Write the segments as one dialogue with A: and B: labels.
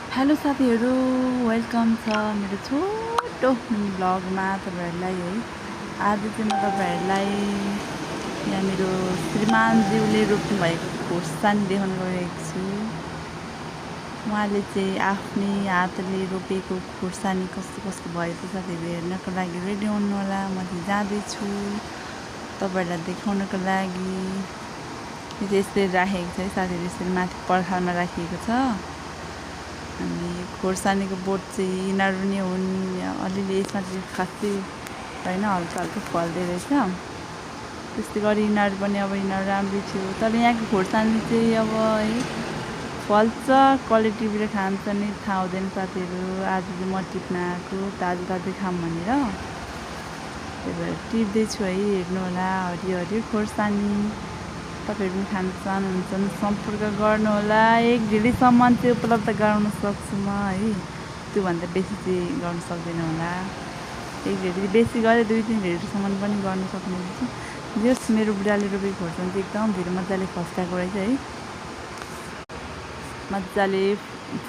A: Hello साथीहरू, welcome छ मेरो छोटो मिनी ब्लगमा तपाईहरुलाई है। आज चाहिँ म तपाईहरुलाई यहाँ मेरो श्रीमानज्यूले रोप्नु भएको खोर्सानी देखाउन गएको छु। उहाँले चाहिँ आफ्नै हातले रोपेको खोर्सानी कस्तो कस्तो भएको साथीहरू हेर्नको लागि रेडी हुनु होला। म चाहिँ जाँदैछु तपाईहरुलाई देखाउनको लागि। यो चाहिँ यसरी राखेको छ है साथीहरू, यसरी माथि पर्खालमा राखिएको छ। अनि खोर्सानीको बोट चाहिँ यिनीहरू नै हुन्। अलिअलि यसमा चाहिँ खासै होइन, हल्का हल्का फल्दै रहेछ। त्यस्तै गरी यिनीहरू पनि अब यिनीहरू राम्रै थियो, तर यहाँको खोर्सानी चाहिँ अब है फल्छ क्वालिटीबाट खान्छ नि थाहा हुँदैन साथीहरू। आज चाहिँ म टिप्न आएको ताजा ताजै खाऊँ भनेर, त्यही भएर टिप्दैछु है। हेर्नु होला हरियो हरियो खोर्सानी। तपाईहरु पनि खान चाहनुहुन्छ भने सम्पर्क गर्नुहोला। 1 ढिडीसम्म चाहिँ उपलब्ध गराउन सक्छु म है, त्योभन्दा बेसी चाहिँ गर्न सक्दैन होला। 1 ढिडी बेसी गरे 2-3 ढिडीसम्म पनि गर्न सक्नुहुन्छ। जस मेरो बुढाले रोपेको खोर्सानी चाहिँ एकदम धेरै मजाले फस्टाएको रहेछ है। मजाले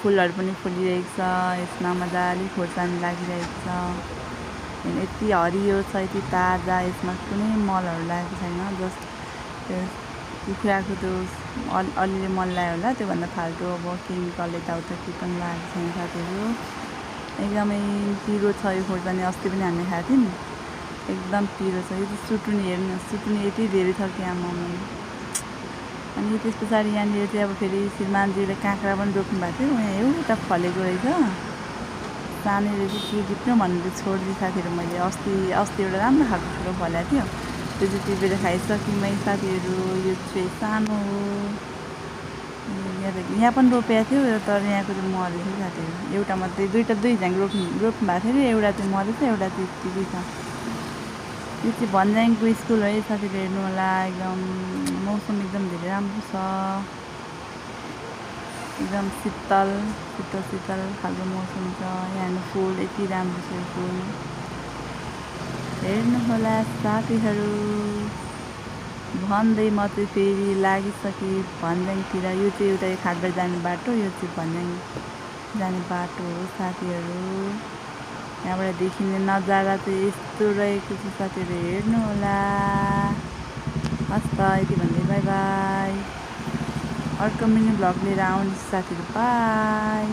A: फुलहरू पनि फुलिरहेको छ, यसमा मजाले खोर्सानी लागिरहेको छ। यति हरियो छ, यति ताजा, यसमा कुनै मलहरू लागेको छैन। जस्ट कुखुराको त्यो अलिअलि मल लगायो होला, त्योभन्दा फाल्टु अब केमिकल यताउता केही पनि लागेको छैन साथीहरू। एकदमै पिरो छ यो खोर्सानी, अस्ति पनि हामीले खाएको थियौँ। एकदम पिरो छ। यो चाहिँ सुटुनी, हेर्नु सुटुनी यति धेरै छ कि आमामा। अनि त्यस पछाडि यहाँनिर चाहिँ अब फेरि श्रीमानजीले काँक्रा पनि रोप्नु भएको थियो। यहाँ एउटा फलेको रहेछ, सानै रहेछ। के टिप्नु भनेर छोडिदिएँ साथीहरू मैले। अस्ति एउटा राम्रो खालको ठुलो फलेको थियो, त्यो चाहिँ टिपेर खाइसकेँ मै साथीहरू। यो चाहिँ सानो हो, यहाँ पनि रोपेको थियो, तर यहाँको चाहिँ मरेको थियो साथीहरू। एउटा मात्रै, दुई झाङ रोप्नु भएको थियो, एउटा चाहिँ मरेछ, एउटा चाहिँ यत्तिकै छ। यो चाहिँ भन्ज्याङको स्कुल है साथीहरू, हेर्नु होला। एकदम मौसम एकदम धेरै राम्रो छ, एकदम शीतल खालको मौसम छ। यहाँ फुल यति राम्रो छ, फुल हेर्नु होला साथीहरू। भन्दै म चाहिँ फेरि लागिसकेँ भन्ज्याङतिर। यो चाहिँ एउटा खाटबाट जाने बाटो, यो चाहिँ भन्ज्याङ जाने बाटो हो साथीहरू। यहाँबाट देखिने नजारा चाहिँ यस्तो रहेको छ साथीहरू, हेर्नु होला। हस् त, यति भन्दै बाई बाई। अर्को मिनी ब्लग लिएर आउँछु साथीहरू, बाई।